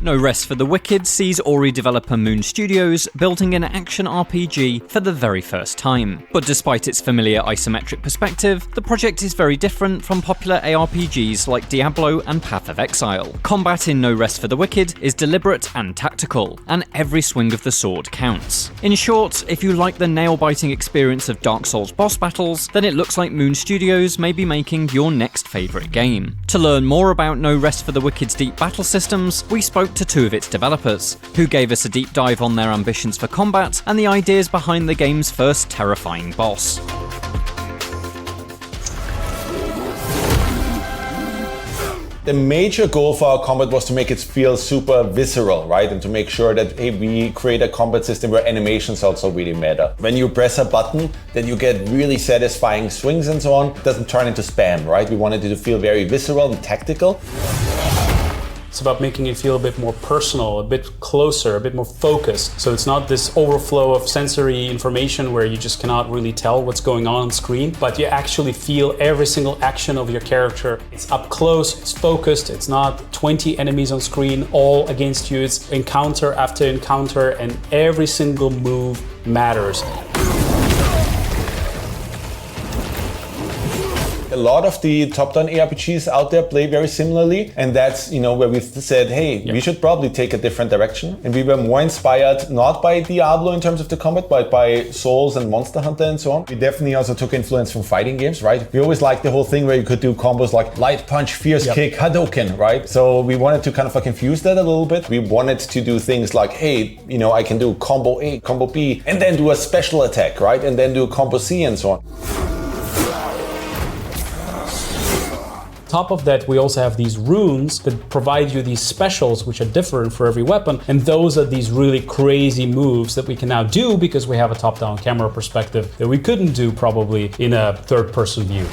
No Rest for the Wicked sees Ori developer Moon Studios building an action RPG for the very first time. But despite its familiar isometric perspective, the project is very different from popular ARPGs like Diablo and Path of Exile. Combat in No Rest for the Wicked is deliberate and tactical, and every swing of the sword counts. In short, if you like the nail-biting experience of Dark Souls boss battles, then it looks like Moon Studios may be making your next favourite game. To learn more about No Rest for the Wicked's deep battle systems, we spoke to two of its developers, who gave us a deep dive on their ambitions for combat and the ideas behind the game's first terrifying boss. The major goal for our combat was to make it feel super visceral, right? And to make sure that, hey, we create a combat system where animations also really matter. When you press a button, then you get really satisfying swings and so on. It doesn't turn into spam, right? We wanted it to feel very visceral and tactical. It's about making it feel a bit more personal, a bit closer, a bit more focused. So it's not this overflow of sensory information where you just cannot really tell what's going on screen, but you actually feel every single action of your character. It's up close, it's focused, it's not 20 enemies on screen all against you. It's encounter after encounter, and every single move matters. A lot of the top-down ARPGs out there play very similarly, and that's, where we said, hey, we should probably take a different direction. And we were more inspired not by Diablo in terms of the combat, but by Souls and Monster Hunter and so on. We definitely also took influence from fighting games, right? We always liked the whole thing where you could do combos like light punch, fierce kick, Hadouken, right? So we wanted to kind of infuse that a little bit. We wanted to do things like, hey, I can do combo A, combo B, and then do a special attack, right? And then do a combo C and so on. On top of that, we also have these runes that provide you these specials which are different for every weapon, and those are these really crazy moves that we can now do because we have a top-down camera perspective that we couldn't do probably in a third-person view.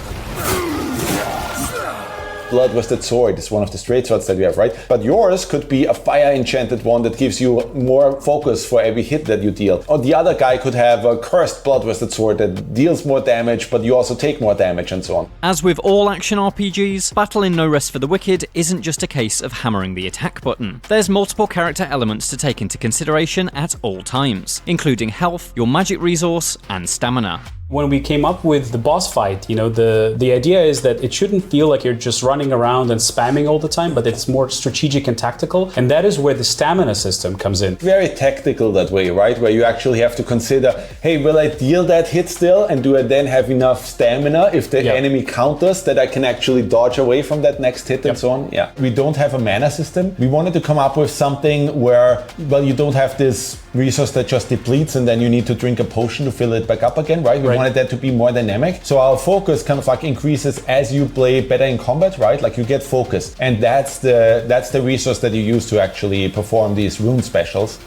Blood-rusted sword is one of the straight swords that we have, right? But yours could be a fire-enchanted one that gives you more focus for every hit that you deal. Or the other guy could have a cursed blood-rusted sword that deals more damage, but you also take more damage and so on. As with all action RPGs, Battle in No Rest for the Wicked isn't just a case of hammering the attack button. There's multiple character elements to take into consideration at all times, including health, your magic resource, and stamina. When we came up with the boss fight, the idea is that it shouldn't feel like you're just running around and spamming all the time, but it's more strategic and tactical, and that is where the stamina system comes in. Very tactical that way, right? Where you actually have to consider, hey, will I deal that hit still, and do I then have enough stamina if the enemy counters that I can actually dodge away from that next hit and so on? Yeah. We don't have a mana system. We wanted to come up with something where, you don't have this resource that just depletes and then you need to drink a potion to fill it back up again, right? We wanted that to be more dynamic. So our focus kind of increases as you play better in combat, right? Like you get focus. And that's the resource that you use to actually perform these rune specials.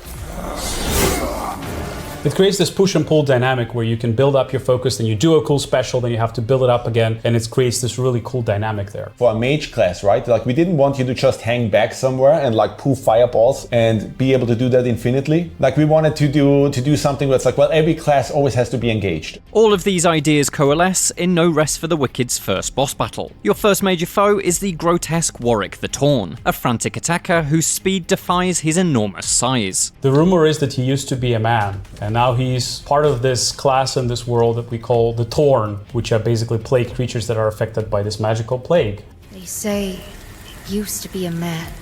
It creates this push and pull dynamic where you can build up your focus, then you do a cool special, then you have to build it up again, and it creates this really cool dynamic there. For a mage class, right? Like we didn't want you to just hang back somewhere and poof fireballs and be able to do that infinitely. Like we wanted to do something where it's every class always has to be engaged. All of these ideas coalesce in No Rest for the Wicked's first boss battle. Your first major foe is the grotesque Warwick the Torn, a frantic attacker whose speed defies his enormous size. The rumor is that he used to be a man, and now he's part of this class in this world that we call the Torn, which are basically plague creatures that are affected by this magical plague. They say it used to be a man.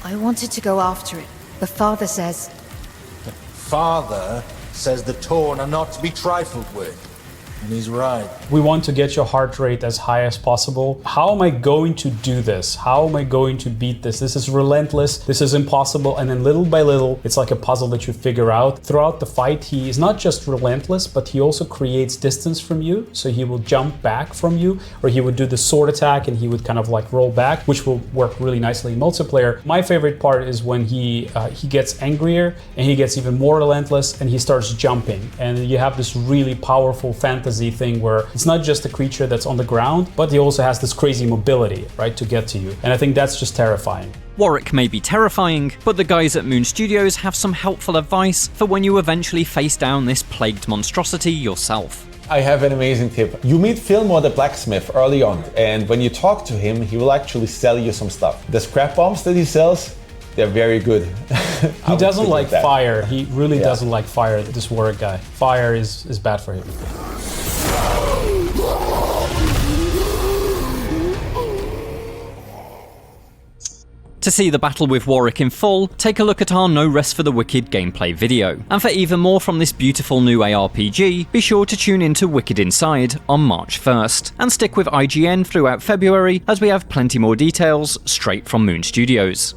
I wanted to go after it, but Father says... Father says the Torn are not to be trifled with. And he's right. We want to get your heart rate as high as possible. How am I going to do this? How am I going to beat this? This is relentless. This is impossible. And then little by little, it's like a puzzle that you figure out. Throughout the fight, he is not just relentless, but he also creates distance from you. So he will jump back from you, or he would do the sword attack and he would kind of roll back, which will work really nicely in multiplayer. My favorite part is when he gets angrier and he gets even more relentless and he starts jumping. And you have this really powerful fantasy thing where it's not just a creature that's on the ground, but he also has this crazy mobility, right, to get to you. And I think that's just terrifying. Warwick may be terrifying, but the guys at Moon Studios have some helpful advice for when you eventually face down this plagued monstrosity yourself. I have an amazing tip. You meet Fillmore the blacksmith early on, and when you talk to him, he will actually sell you some stuff. The scrap bombs that he sells, they're very good. He doesn't like fire. He really doesn't like fire, this Warwick guy. Fire is bad for him. To see the battle with Warwick in full, take a look at our No Rest for the Wicked gameplay video. And for even more from this beautiful new ARPG, be sure to tune into Wicked Inside on March 1st. And stick with IGN throughout February, as we have plenty more details straight from Moon Studios.